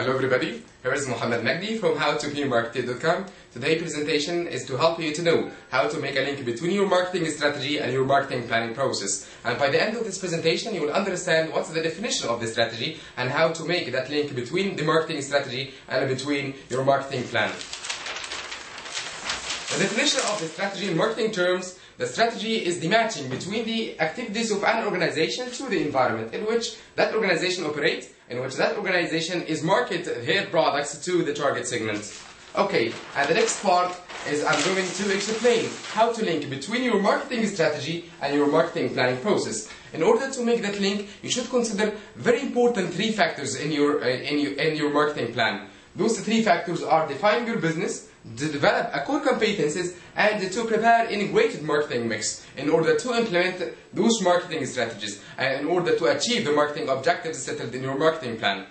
Hello everybody, here is Mohammed Magdi from howtobemarketed.com. Today's presentation is to help you to know how to make a link between your marketing strategy and your marketing planning process. And by the end of this presentation, you will understand what's the definition of the strategy and how to make that link between the marketing strategy and between your marketing plan. The definition of the strategy in marketing terms: the strategy is the matching between the activities of an organization to the environment in which that organization operates, in which that organization is market their products to the target segment. Okay, and the next part is I'm going to explain how to link between your marketing strategy and your marketing planning process. In order to make that link, you should consider very important three factors in your marketing plan. Those three factors are defining your business, to develop a core competencies, and to prepare integrated marketing mix in order to implement those marketing strategies and in order to achieve the marketing objectives settled in your marketing plan.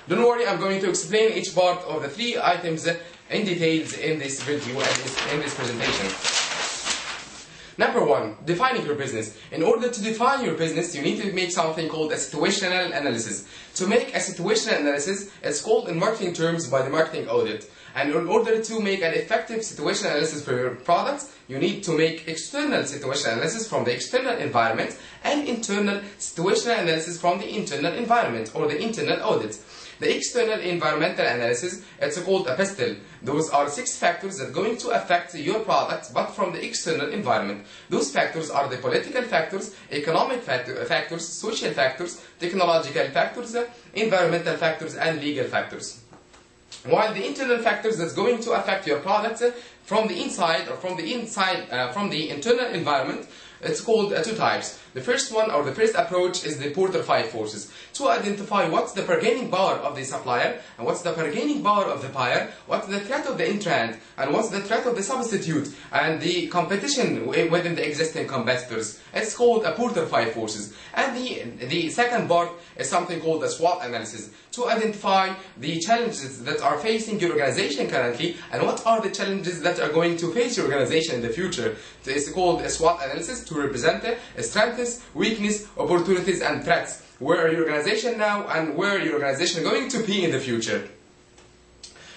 Don't worry, I'm going to explain each part of the three items in details in this video and in this presentation. Number one, defining your business. In order to define your business, you need to make something called a situational analysis. To make a situational analysis, it's called in marketing terms by the marketing audit. And in order to make an effective situational analysis for your products, you need to make external situational analysis from the external environment and internal situational analysis from the internal environment or the internal audit. The external environmental analysis, it's called a PESTEL. Those are 6 factors that are going to affect your product, but from the external environment. Those factors are the political factors, economic factors, social factors, technological factors, environmental factors, and legal factors. While the internal factors that's going to affect your products from the inside or from the internal environment, it's called 2 types. The first one, or the first approach, is the Porter 5 forces. To identify what's the bargaining power of the supplier, and what's the bargaining power of the buyer, what's the threat of the entrant, and what's the threat of the substitute, and the competition within the existing competitors. It's called a Porter 5 forces. And the second part is something called a SWOT analysis. To identify the challenges that are facing your organization currently, and what are the challenges that are going to face your organization in the future. It's called a SWOT analysis to represent strengths, weakness, opportunities, and threats. Where are your organization now, and where your organization going to be in the future?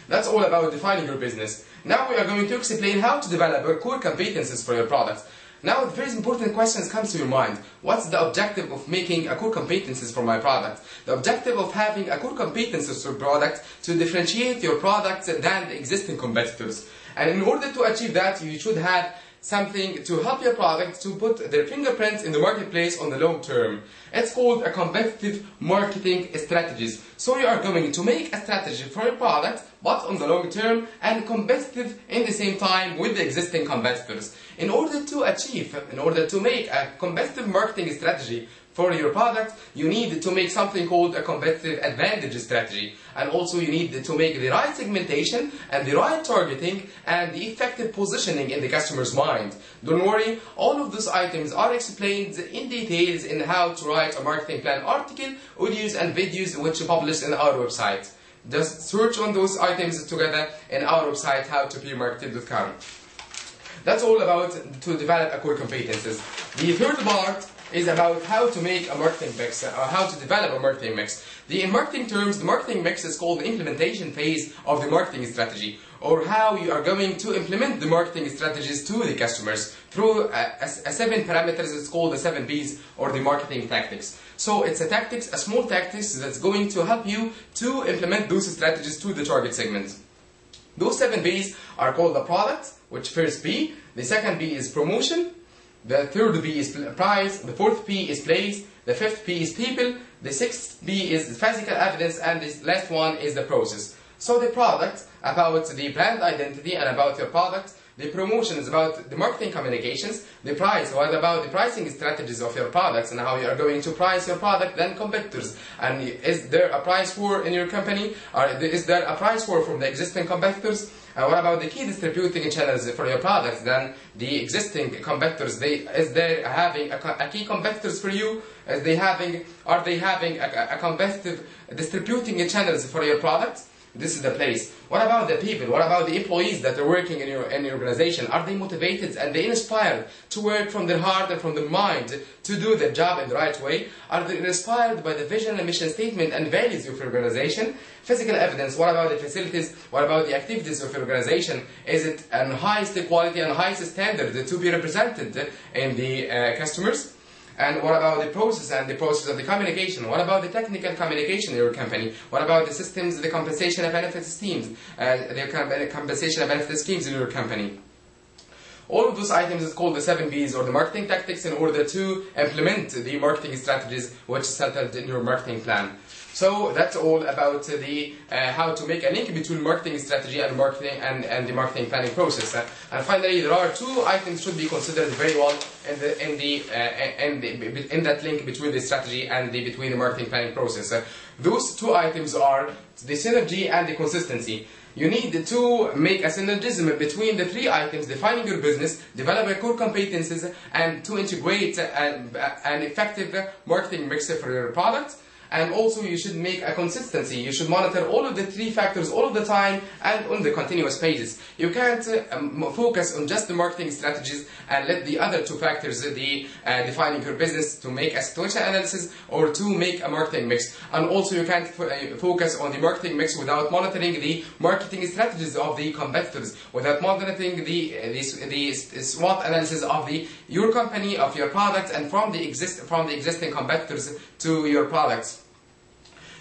That's all about defining your business. Now we are going to explain how to develop your core competencies for your products. Now the very important question comes to your mind. What's the objective of making a core competencies for my product? The objective of having a core competencies for product to differentiate your products than the existing competitors. And in order to achieve that, you should have something to help your product to put their fingerprints in the marketplace on the long term. It's called a competitive marketing strategies. So you are going to make a strategy for your product, but on the long term and competitive in the same time with the existing competitors. In order to make a competitive marketing strategy for your product, you need to make something called a competitive advantage strategy. And also you need to make the right segmentation and the right targeting and the effective positioning in the customer's mind. Don't worry, all of those items are explained in details in how to write a marketing plan article, audios and videos which are published in our website. Just search on those items together in our website howtobemarketed.com. That's all about to develop a core competencies. The third part is about how to make a marketing mix, or how to develop a marketing mix. In marketing terms, the marketing mix is called the implementation phase of the marketing strategy, or how you are going to implement the marketing strategies to the customers through 7 parameters. It's called the 7 B's, or the marketing tactics. So it's a small tactics that's going to help you to implement those strategies to the target segment. Those 7 B's are called the product, which first B, the second B is promotion, the third B is price, the fourth P is place, the fifth P is people, the sixth B is physical evidence, and the last one is the process. So the product, about the brand identity and about your product. The promotion is about the marketing communications. The price, what about the pricing strategies of your products and how you are going to price your product than competitors. And is there a price war in your company? Or is there a price war from the existing competitors? What about the key distributing channels for your products than the existing competitors? Is they having a key competitors for you? Are they having a competitive distributing channels for your products? this is the place. What about the people? What about the employees that are working in your organization? Are they motivated and they inspired to work from their heart and from their mind to do their job in the right way? Are they inspired by the vision and mission statement and values of your organization? Physical evidence, what about the facilities? What about the activities of your organization? Is it an highest quality and highest standard to be represented in the customers? And what about the process and the process of the communication? What about the technical communication in your company? What about the systems, the compensation and benefit schemes, the compensation and benefit schemes in your company? All of those items is called the 7 B's or the marketing tactics in order to implement the marketing strategies which is settled in your marketing plan. So that's all about the how to make a link between marketing strategy and marketing and the marketing planning process. And finally, there are 2 items should be considered very well in that link between the strategy and between the marketing planning process. Those 2 items are the synergy and the consistency. You need to make a synergism between the 3 items: defining your business, develop core competencies, and to integrate an effective marketing mix for your product. And also you should make a consistency. You should monitor all of the 3 factors all of the time and on the continuous basis. You can't focus on just the marketing strategies and let the other 2 factors, the defining your business, to make a situation analysis or to make a marketing mix. And also you can't focus on the marketing mix without monitoring the marketing strategies of the competitors, without monitoring the SWOT analysis of your company, of your product, and from the existing competitors to your products.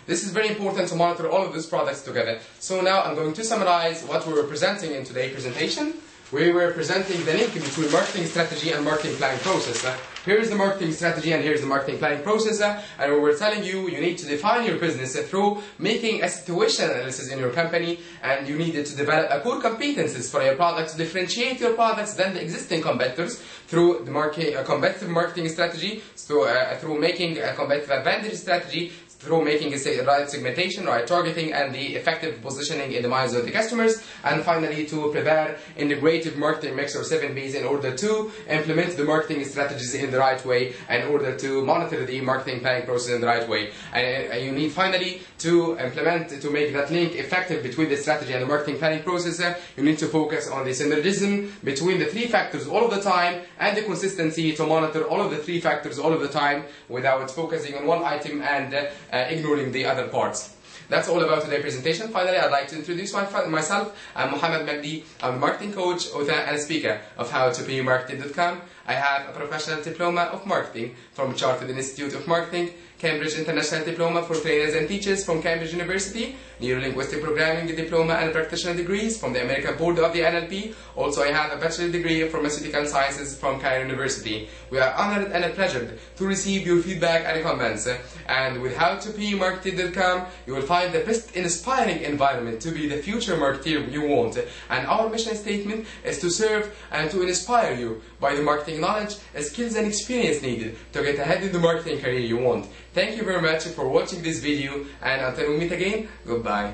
This is very important to monitor all of these products together. So now I'm going to summarize what we were presenting in today's presentation. We were presenting the link between marketing strategy and marketing planning process. Here's the marketing strategy and here's the marketing planning process. And we were telling you need to define your business through making a situation analysis in your company, and you needed to develop a core competencies for your products, differentiate your products than the existing competitors through the competitive marketing strategy, so through making a competitive advantage strategy, through making a right segmentation, right targeting, and the effective positioning in the minds of the customers. And finally, to prepare integrative marketing mix or 7 B's in order to implement the marketing strategies in the right way, in order to monitor the marketing planning process in the right way. And you need finally to implement, to make that link effective between the strategy and the marketing planning process. You need to focus on the synergism between the 3 factors all of the time, and the consistency to monitor all of the 3 factors all of the time without focusing on one item and ignoring the other parts. That's all about today's presentation. Finally, I'd like to introduce myself. I'm Mohammed Magdi. I'm a marketing coach, author, and speaker of HowToBeMarketed.com. I have a professional diploma of marketing from Chartered Institute of Marketing, Cambridge International Diploma for Trainers and Teachers from Cambridge University, Neurolinguistic Programming Diploma and Practitioner Degrees from the American Board of the NLP. Also, I have a Bachelor Degree of Pharmaceutical Sciences from Cairo University. We are honored and pleasured to receive your feedback and comments. And with HowToBeMarketed.com, you will find the best inspiring environment to be the future marketer you want. And our mission statement is to serve and to inspire you by the marketing knowledge, skills, and experience needed to get ahead in the marketing career you want. Thank you very much for watching this video, and until we meet again, goodbye.